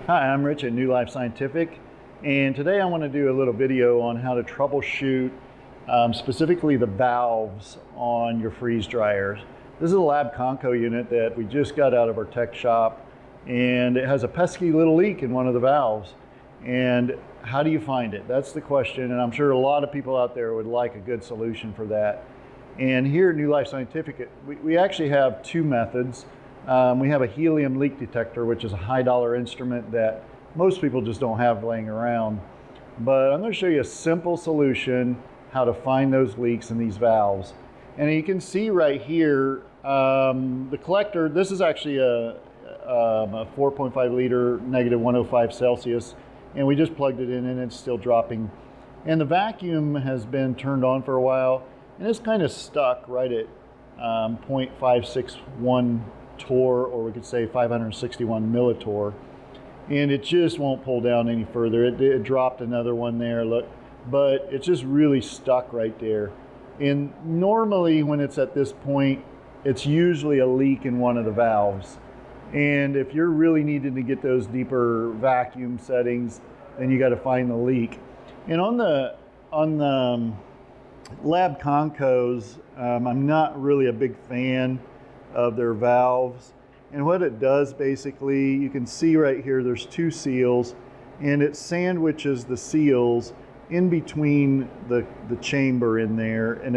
Hi, I'm Rich at New Life Scientific, and today I want to do a little video on how to troubleshoot specifically the valves on your freeze dryers. This is a Labconco unit that we just got out of our tech shop, and it has a pesky little leak in one of the valves. And how do you find it? That's the question, and I'm sure a lot of people out there would like a good solution for that. And here at New Life Scientific, we actually have two methods. We have a helium leak detector, which is a high dollar instrument that most people just don't have laying around. But I'm going to show you a simple solution how to find those leaks in these valves. And you can see right here, the collector, this is actually a 4.5 liter, -105 Celsius, and we just plugged it in and it's still dropping. And the vacuum has been turned on for a while, and it's kind of stuck right at 0.561 torr, or we could say 561 millitorr, and it just won't pull down any further. It dropped another one there, look, but it's just really stuck right there. And normally when it's at this point, it's usually a leak in one of the valves. And if you're really needing to get those deeper vacuum settings, then you got to find the leak. And on the Labconcos, I'm not really a big fan of their valves. And what it does basically, you can see right here, there's two seals, and it sandwiches the seals in between the chamber in there, and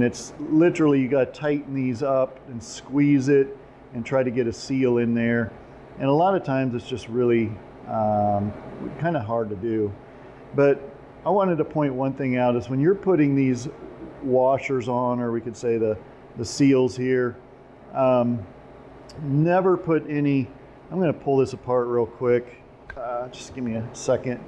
it's literally, you got to tighten these up and squeeze it and try to get a seal in there. And a lot of times it's just really kind of hard to do. But I wanted to point one thing out, is when you're putting these washers on, or we could say the seals here, never put any, I'm going to pull this apart real quick, just give me a second.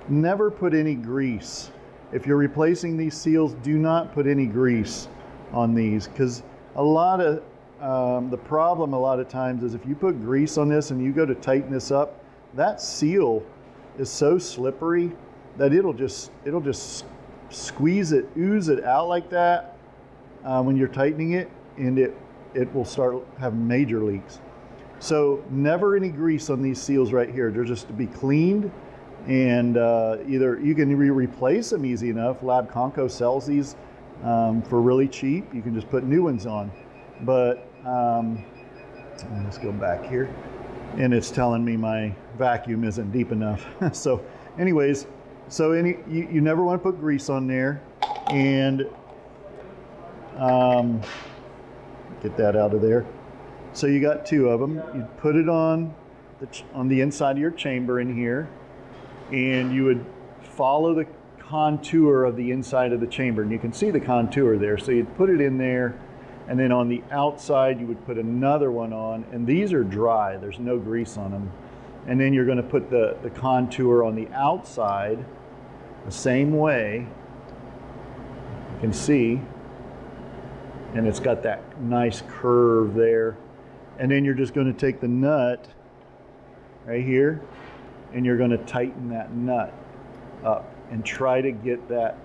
Never put any grease. If you're replacing these seals, do not put any grease on these, because a lot of the problem a lot of times is if you put grease on this and you go to tighten this up, that seal is so slippery that it'll just squeeze it, ooze it out like that when you're tightening it, and it will start having major leaks. So never any grease on these seals right here. They're just to be cleaned, and either you can replace them easy enough. Labconco sells these for really cheap. You can just put new ones on. But let's go back here, and it's telling me my vacuum isn't deep enough. So anyways, so you never want to put grease on there, and get that out of there. So you got two of them. You put it on the inside of your chamber in here, and you would follow the contour of the inside of the chamber, and you can see the contour there. So you'd put it in there, and then on the outside you would put another one on, and these are dry, there's no grease on them. And then you're going to put the contour on the outside the same way, you can see, and it's got that nice curve there. And then you're just going to take the nut right here, and you're going to tighten that nut up and try to get that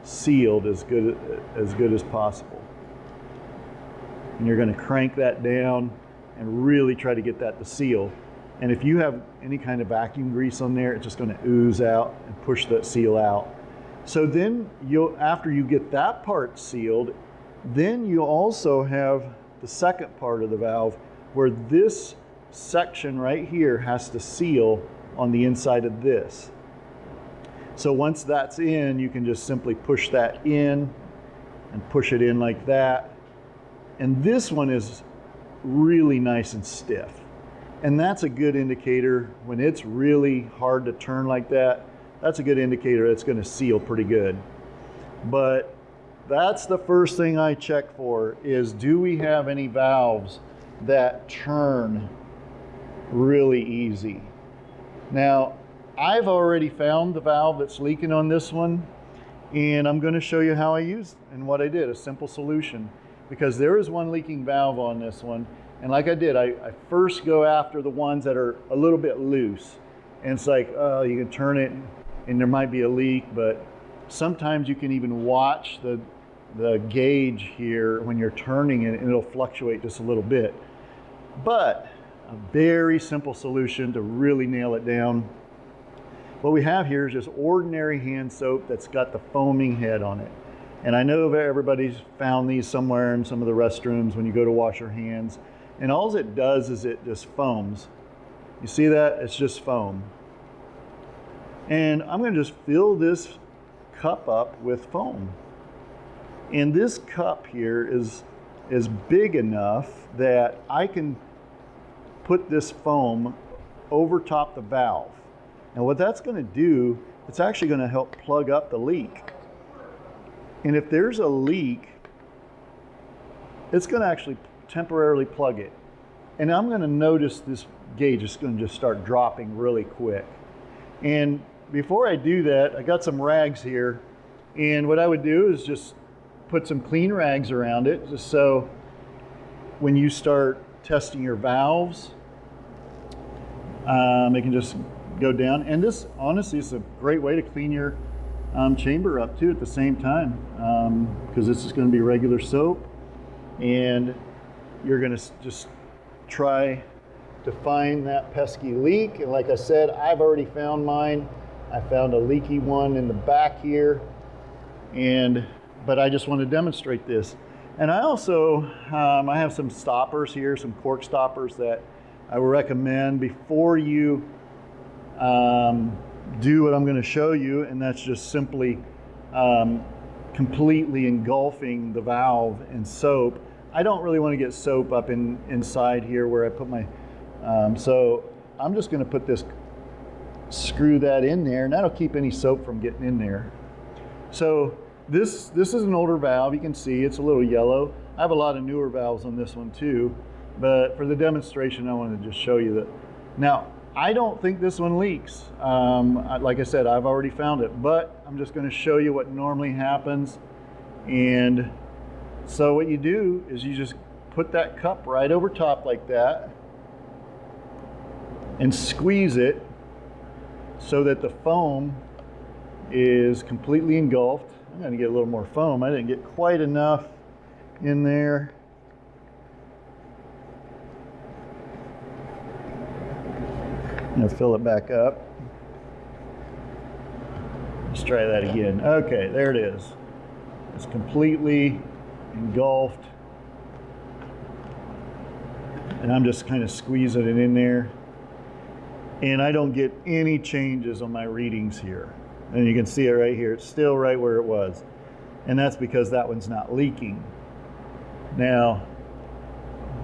sealed as good as possible. And you're going to crank that down and really try to get that to seal. And if you have any kind of vacuum grease on there, it's just going to ooze out and push that seal out. So then after you get that part sealed, then you also have the second part of the valve where this section right here has to seal on the inside of this. So once that's in, you can just simply push that in and push it in like that. And this one is really nice and stiff. And that's a good indicator when it's really hard to turn like that. That's a good indicator it's going to seal pretty good. But that's the first thing I check for, is do we have any valves that turn really easy? Now, I've already found the valve that's leaking on this one, and I'm going to show you how I used and what I did, a simple solution, because there is one leaking valve on this one. And like I did, I first go after the ones that are a little bit loose, and it's like, oh, you can turn it and there might be a leak, but sometimes you can even watch the gauge here when you're turning it, and it'll fluctuate just a little bit. But a very simple solution to really nail it down. What we have here is just ordinary hand soap that's got the foaming head on it. And I know everybody's found these somewhere in some of the restrooms when you go to wash your hands. And all it does is it just foams. You see that? It's just foam. And I'm going to just fill this cup up with foam. And this cup here is big enough that I can put this foam over top the valve. And what that's going to do, it's actually going to help plug up the leak. And if there's a leak, it's going to actually temporarily plug it. And I'm going to notice this gauge is going to just start dropping really quick. And before I do that, I got some rags here. And what I would do is just put some clean rags around it, just so when you start testing your valves, it can just go down. And this, honestly, is a great way to clean your chamber up too at the same time, because this is going to be regular soap, and you're going to just try to find that pesky leak. And like I said, I've already found mine. I found a leaky one in the back here, but I just want to demonstrate this. And I also I have some stoppers here, some cork stoppers that I would recommend before you do what I'm going to show you, and that's just simply completely engulfing the valve in soap. I don't really want to get soap up inside here where I put my, so I'm just going to put this, screw that in there, and that'll keep any soap from getting in there. So this is an older valve. You can see it's a little yellow. I have a lot of newer valves on this one too, but for the demonstration I wanted to just show you that. Now, I don't think this one leaks. Like I said, I've already found it, but I'm just going to show you what normally happens. And so what you do is you just put that cup right over top like that and squeeze it so that the foam is completely engulfed. I'm going to get a little more foam. I didn't get quite enough in there. I'm going to fill it back up. Let's try that again. Okay, there it is. It's completely engulfed. And I'm just kind of squeezing it in there. And I don't get any changes on my readings here. And you can see it right here. It's still right where it was. And that's because that one's not leaking. Now,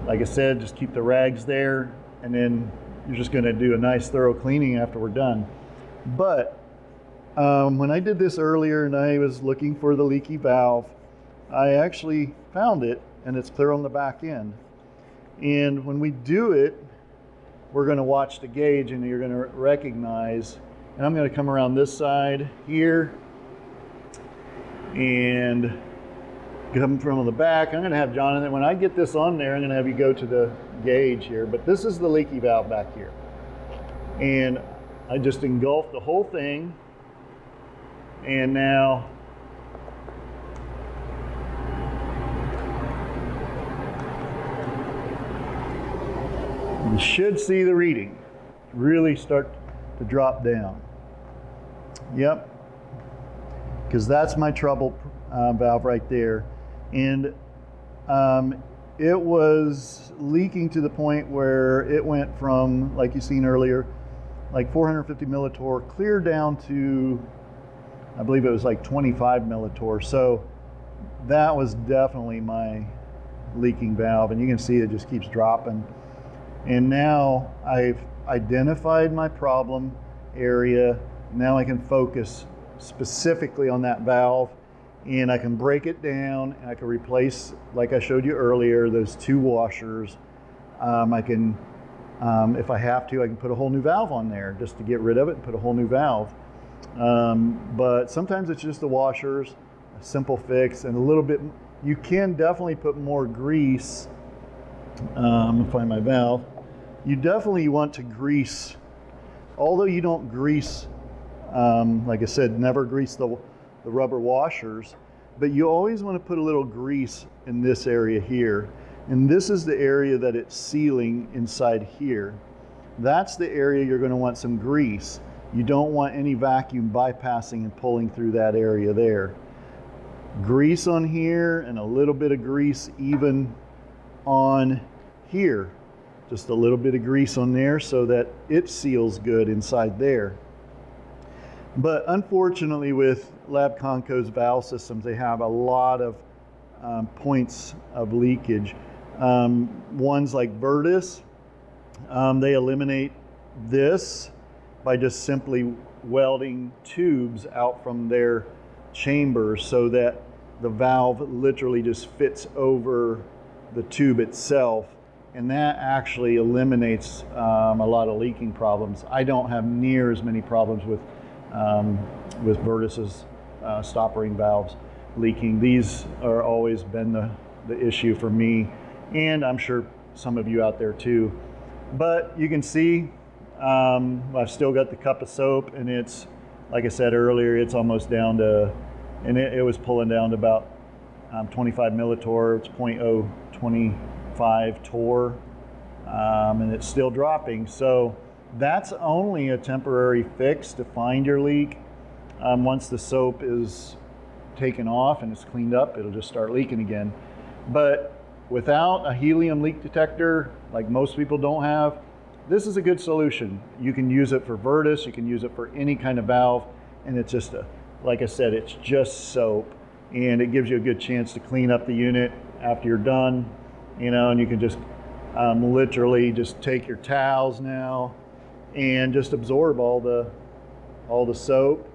like I said, just keep the rags there, and then you're just going to do a nice thorough cleaning after we're done. But when I did this earlier and I was looking for the leaky valve, I actually found it, and it's clear on the back end. And when we do it, we're going to watch the gauge, and you're going to recognize, and I'm going to come around this side here and come from the back. I'm going to have Jonathan, when I get this on there, I'm going to have you go to the gauge here. But this is the leaky valve back here. And I just engulfed the whole thing. And now you should see the reading really start to drop down. Yep. Because that's my trouble valve right there. And it was leaking to the point where it went from, like you seen earlier, like 450 millitorr clear down to, I believe it was like 25 millitorr. So that was definitely my leaking valve, and you can see it just keeps dropping. And now I've identified my problem area. Now I can focus specifically on that valve, and I can break it down, and I can replace, like I showed you earlier, those two washers. I can, if I have to, I can put a whole new valve on there just to get rid of it and put a whole new valve. But sometimes it's just the washers, a simple fix, and a little bit, you can definitely put more grease. I'm gonna find my valve. You definitely want to grease, although you don't grease, like I said, never grease the rubber washers, but you always want to put a little grease in this area here. And this is the area that it's sealing inside here. That's the area you're going to want some grease. You don't want any vacuum bypassing and pulling through that area there. Grease on here and a little bit of grease even on here. Just a little bit of grease on there so that it seals good inside there. But unfortunately with Labconco's valve systems, they have a lot of points of leakage. Ones like Virtus, they eliminate this by just simply welding tubes out from their chambers so that the valve literally just fits over the tube itself, and that actually eliminates a lot of leaking problems. I don't have near as many problems with Virtus's stopper ring valves leaking. These are always been the issue for me, and I'm sure some of you out there too. But you can see I've still got the cup of soap, and it's, like I said earlier, it's almost down to, and it was pulling down to about 25 millitorr. It's 0.025 torr, and it's still dropping. So that's only a temporary fix to find your leak. Once the soap is taken off and it's cleaned up, it'll just start leaking again. But without a helium leak detector, like most people don't have, this is a good solution. You can use it for Virtus, you can use it for any kind of valve, and it's just like I said, it's just soap, and it gives you a good chance to clean up the unit after you're done, you know, and you can just literally just take your towels now and just absorb all the soap,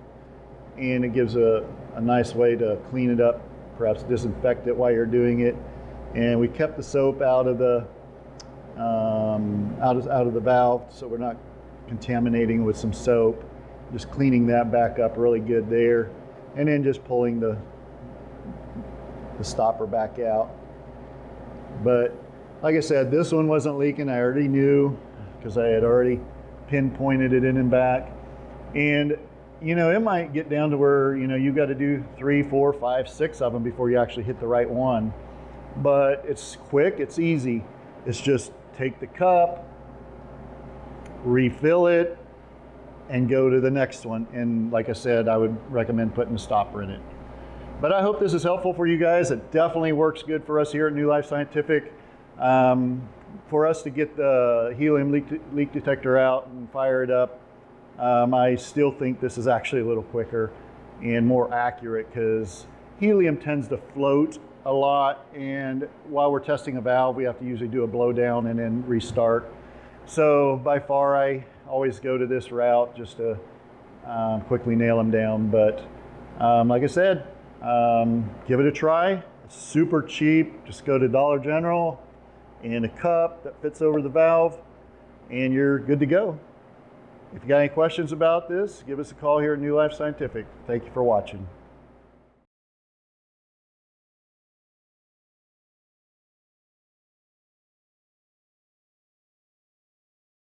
and it gives a nice way to clean it up, perhaps disinfect it while you're doing it. And we kept the soap out of the valve, so we're not contaminating with some soap. Just cleaning that back up really good there, and then just pulling the stopper back out. But like I said, this one wasn't leaking. I already knew because I had already pinpointed it in and back. And you know, it might get down to where, you know, you got to do 3, 4, 5, 6 of them before you actually hit the right one. But it's quick, it's easy. It's just take the cup, refill it, and go to the next one. And like I said, I would recommend putting a stopper in it. But I hope this is helpful for you guys. It definitely works good for us here at New Life Scientific. For us to get the helium leak detector out and fire it up, I still think this is actually a little quicker and more accurate, because helium tends to float a lot, and while we're testing a valve, we have to usually do a blowdown and then restart. So by far, I always go to this route just to quickly nail them down. But like I said, give it a try. It's super cheap. Just go to Dollar General and a cup that fits over the valve, and you're good to go. If you got any questions about this, give us a call here at New Life Scientific. Thank you for watching.